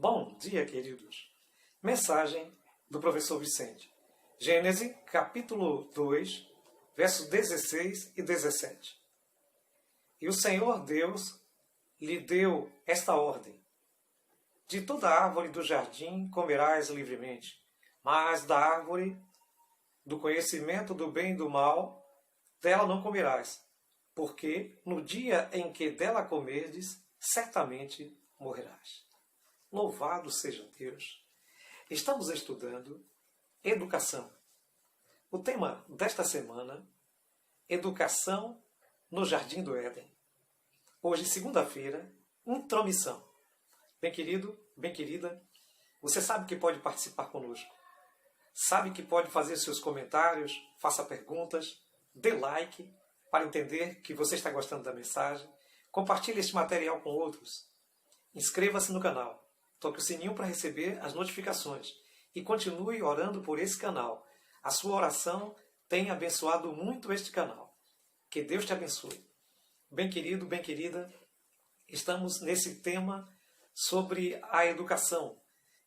Bom dia, queridos. Mensagem do professor Vicente. Gênesis, capítulo 2, versos 16 e 17. E o Senhor Deus lhe deu esta ordem: de toda árvore do jardim comerás livremente, mas da árvore do conhecimento do bem e do mal, dela não comerás, porque no dia em que dela comerdes, certamente morrerás. Louvado seja Deus! Estamos estudando educação. O tema desta semana, educação no Jardim do Éden. Hoje, segunda-feira, intromissão. Bem querido, bem querida, você sabe que pode participar conosco. Sabe que pode fazer seus comentários, faça perguntas, dê like para entender que você está gostando da mensagem. Compartilhe este material com outros. Inscreva-se no canal. Toque o sininho para receber as notificações. E continue orando por esse canal. A sua oração tem abençoado muito este canal. Que Deus te abençoe. Bem querido, bem querida, estamos nesse tema sobre a educação.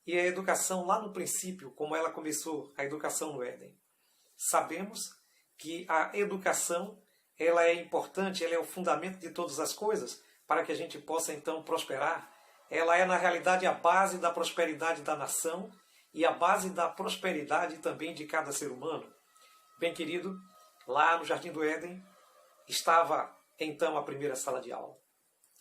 E a educação lá no princípio, como ela começou, a educação no Éden. Sabemos que a educação ela é importante, ela é o fundamento de todas as coisas para que a gente possa então prosperar. Ela é, na realidade, a base da prosperidade da nação e a base da prosperidade também de cada ser humano. Bem querido, lá no Jardim do Éden estava então a primeira sala de aula.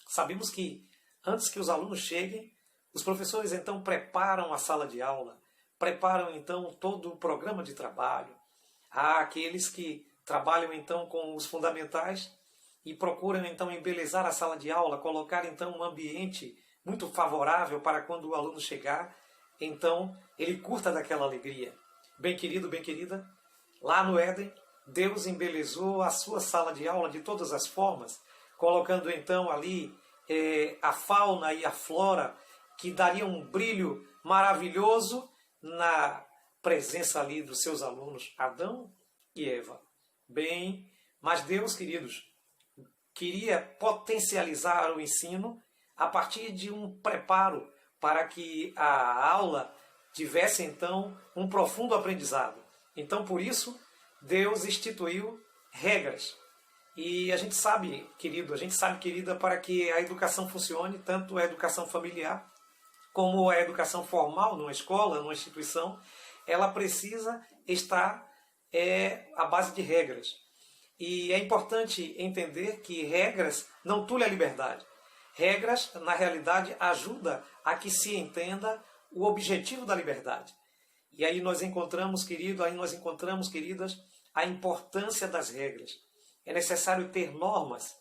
Sabemos que antes que os alunos cheguem, os professores então preparam a sala de aula, preparam então todo o programa de trabalho. Há aqueles que trabalham então com os fundamentais e procuram então embelezar a sala de aula, colocar então um ambiente muito favorável para quando o aluno chegar, então ele curta daquela alegria. Bem querido, bem querida, lá no Éden, Deus embelezou a sua sala de aula de todas as formas, colocando então ali a fauna e a flora que daria um brilho maravilhoso na presença ali dos seus alunos, Adão e Eva. Bem, mas Deus, queridos, queria potencializar o ensino a partir de um preparo para que a aula tivesse então um profundo aprendizado. Então, por isso, Deus instituiu regras. E a gente sabe, querido, querida, para que a educação funcione, tanto a educação familiar como a educação formal numa escola, numa instituição, ela precisa estar à base de regras. E é importante entender que regras não tolhem a liberdade. Regras, na realidade, ajudam a que se entenda o objetivo da liberdade. E aí nós encontramos, queridas, a importância das regras. É necessário ter normas,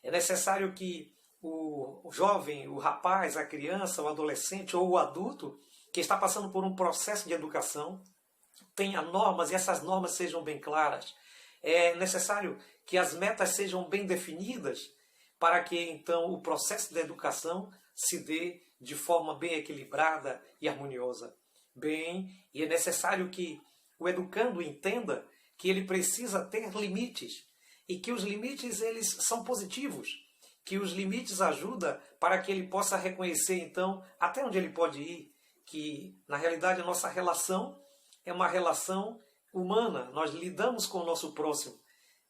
é necessário que o jovem, o rapaz, a criança, o adolescente ou o adulto que está passando por um processo de educação tenha normas e essas normas sejam bem claras. É necessário que as metas sejam bem definidas para que então o processo da educação se dê de forma bem equilibrada e harmoniosa. E é necessário que o educando entenda que ele precisa ter limites e que os limites eles são positivos, que os limites ajudam para que ele possa reconhecer então até onde ele pode ir, que na realidade a nossa relação é uma relação humana, nós lidamos com o nosso próximo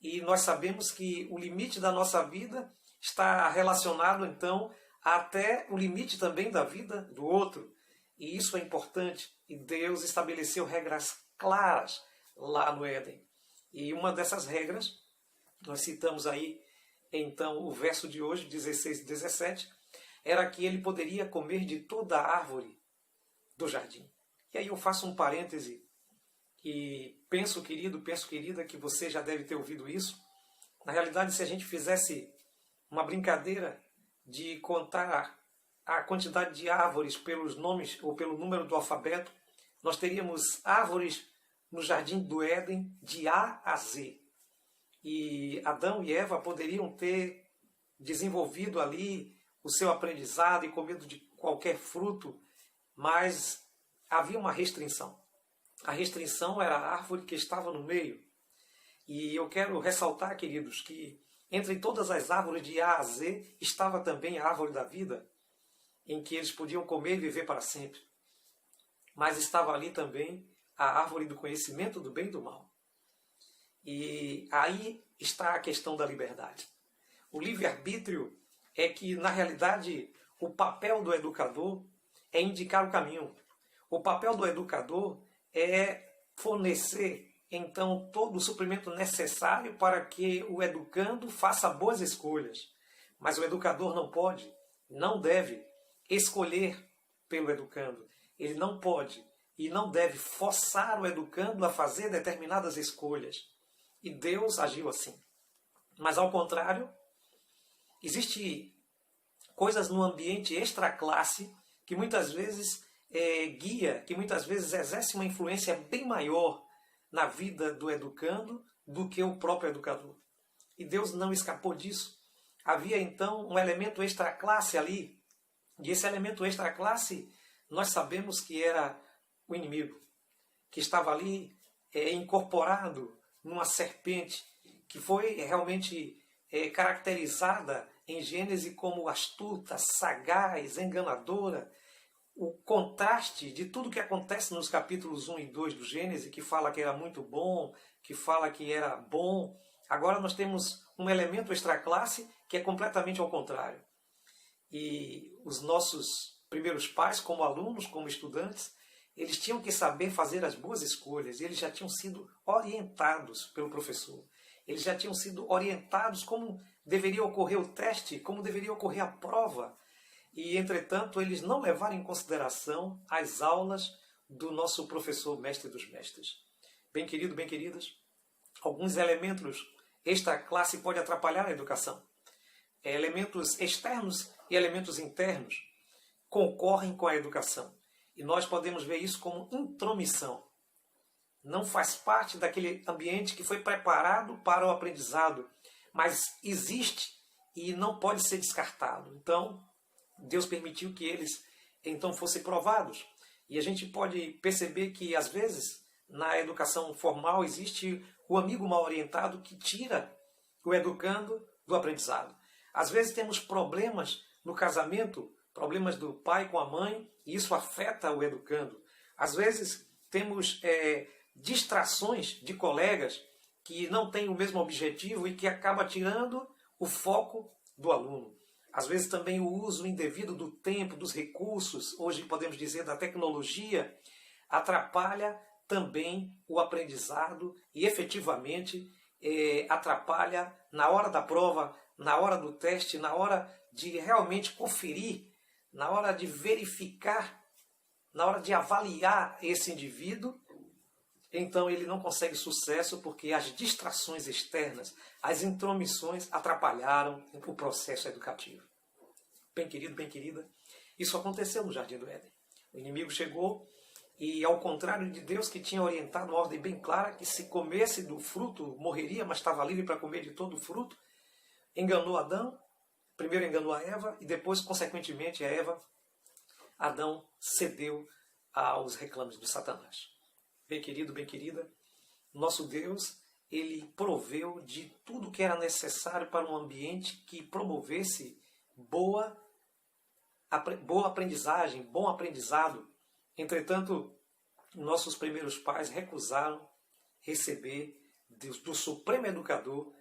e nós sabemos que o limite da nossa vida está relacionado então até o limite também da vida do outro. E isso é importante. E Deus estabeleceu regras claras lá no Éden. E uma dessas regras, nós citamos aí então o verso de hoje, 16 e 17, era que ele poderia comer de toda a árvore do jardim. E aí eu faço um parêntese e penso, querido, penso, querida, que você já deve ter ouvido isso. Na realidade, se a gente fizesse uma brincadeira de contar a quantidade de árvores pelos nomes ou pelo número do alfabeto, nós teríamos árvores no Jardim do Éden de A a Z. E Adão e Eva poderiam ter desenvolvido ali o seu aprendizado e comido de qualquer fruto, mas havia uma restrição. A restrição era a árvore que estava no meio. E eu quero ressaltar, queridos, que entre todas as árvores de A a Z estava também a árvore da vida. em que eles podiam comer e viver para sempre. Mas estava ali também a árvore do conhecimento do bem e do mal. E aí está a questão da liberdade. O livre-arbítrio é que, na realidade, o papel do educador é indicar o caminho. O papel do educador é fornecer, então, todo o suprimento necessário para que o educando faça boas escolhas. Mas o educador não pode, não deve escolher pelo educando. Ele não pode e não deve forçar o educando a fazer determinadas escolhas. E Deus agiu assim. Mas, ao contrário, existem coisas no ambiente extraclasse que muitas vezes guia, que muitas vezes exerce uma influência bem maior na vida do educando do que o próprio educador. E Deus não escapou disso. Havia então um elemento extraclasse ali, e esse elemento extraclasse nós sabemos que era o inimigo, que estava ali incorporado numa serpente, que foi realmente caracterizada em Gênesis como astuta, sagaz, enganadora. O contraste de tudo que acontece nos capítulos 1 e 2 do Gênesis, que fala que era muito bom, que fala que era bom. Agora nós temos um elemento extraclasse que é completamente ao contrário. E os nossos primeiros pais, como alunos, como estudantes, eles tinham que saber fazer as boas escolhas. Eles já tinham sido orientados pelo professor. Eles já tinham sido orientados como deveria ocorrer o teste, como deveria ocorrer a prova. E, entretanto, eles não levaram em consideração as aulas do nosso professor mestre dos mestres. Bem querido, bem queridas, alguns elementos extra-classe podem atrapalhar a educação. Elementos externos e elementos internos concorrem com a educação. E nós podemos ver isso como intromissão. Não faz parte daquele ambiente que foi preparado para o aprendizado, mas existe e não pode ser descartado. Então, Deus permitiu que eles então fossem provados. E a gente pode perceber que, às vezes, na educação formal, existe o amigo mal orientado que tira o educando do aprendizado. Às vezes temos problemas no casamento, problemas do pai com a mãe, e isso afeta o educando. Às vezes temos distrações de colegas que não têm o mesmo objetivo e que acaba tirando o foco do aluno. Às vezes também o uso indevido do tempo, dos recursos, hoje podemos dizer da tecnologia, atrapalha também o aprendizado e efetivamente atrapalha na hora da prova, na hora do teste, na hora de realmente conferir, na hora de verificar, na hora de avaliar esse indivíduo. Então ele não consegue sucesso porque as distrações externas, as intromissões atrapalharam o processo educativo. Bem querido, bem querida, isso aconteceu no Jardim do Éden. O inimigo chegou e, ao contrário de Deus, que tinha orientado uma ordem bem clara, que se comesse do fruto morreria, mas estava livre para comer de todo o fruto, enganou Adão, primeiro enganou a Eva e depois, consequentemente, Adão cedeu aos reclames de Satanás. Bem querido, bem querida, nosso Deus, ele proveu de tudo que era necessário para um ambiente que promovesse boa aprendizagem, bom aprendizado. Entretanto, nossos primeiros pais recusaram receber do Supremo Educador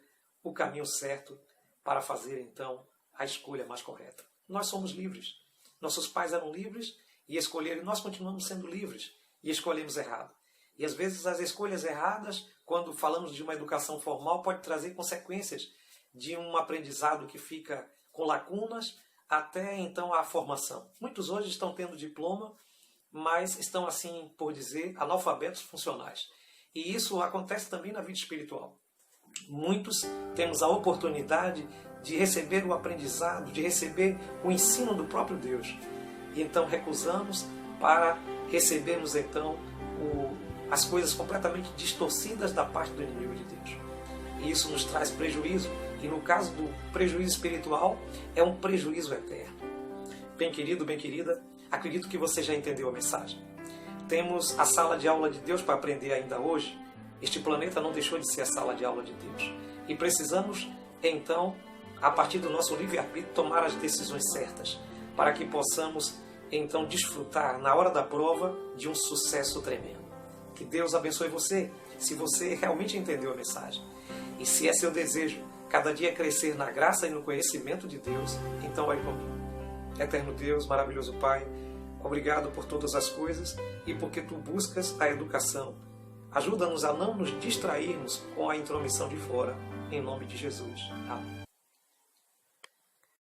o caminho certo para fazer, então, a escolha mais correta. Nós somos livres. Nossos pais eram livres e escolheram, e nós continuamos sendo livres e escolhemos errado. E às vezes as escolhas erradas, quando falamos de uma educação formal, pode trazer consequências de um aprendizado que fica com lacunas até então a formação. Muitos hoje estão tendo diploma, mas estão, assim por dizer, analfabetos funcionais. E isso acontece também na vida espiritual. Muitos temos a oportunidade de receber o aprendizado, de receber o ensino do próprio Deus. E então recusamos para recebermos então as coisas completamente distorcidas da parte do inimigo de Deus. E isso nos traz prejuízo. E no caso do prejuízo espiritual, é um prejuízo eterno. Bem querido, bem querida, acredito que você já entendeu a mensagem. Temos a sala de aula de Deus para aprender ainda hoje. Este planeta não deixou de ser a sala de aula de Deus. E precisamos, então, a partir do nosso livre-arbítrio, tomar as decisões certas para que possamos então desfrutar na hora da prova de um sucesso tremendo. Que Deus abençoe você, se você realmente entendeu a mensagem. E se é seu desejo cada dia crescer na graça e no conhecimento de Deus, então ore comigo. Eterno Deus, maravilhoso Pai, obrigado por todas as coisas e porque Tu buscas a educação. Ajuda-nos a não nos distrairmos com a intromissão de fora. Em nome de Jesus. Amém.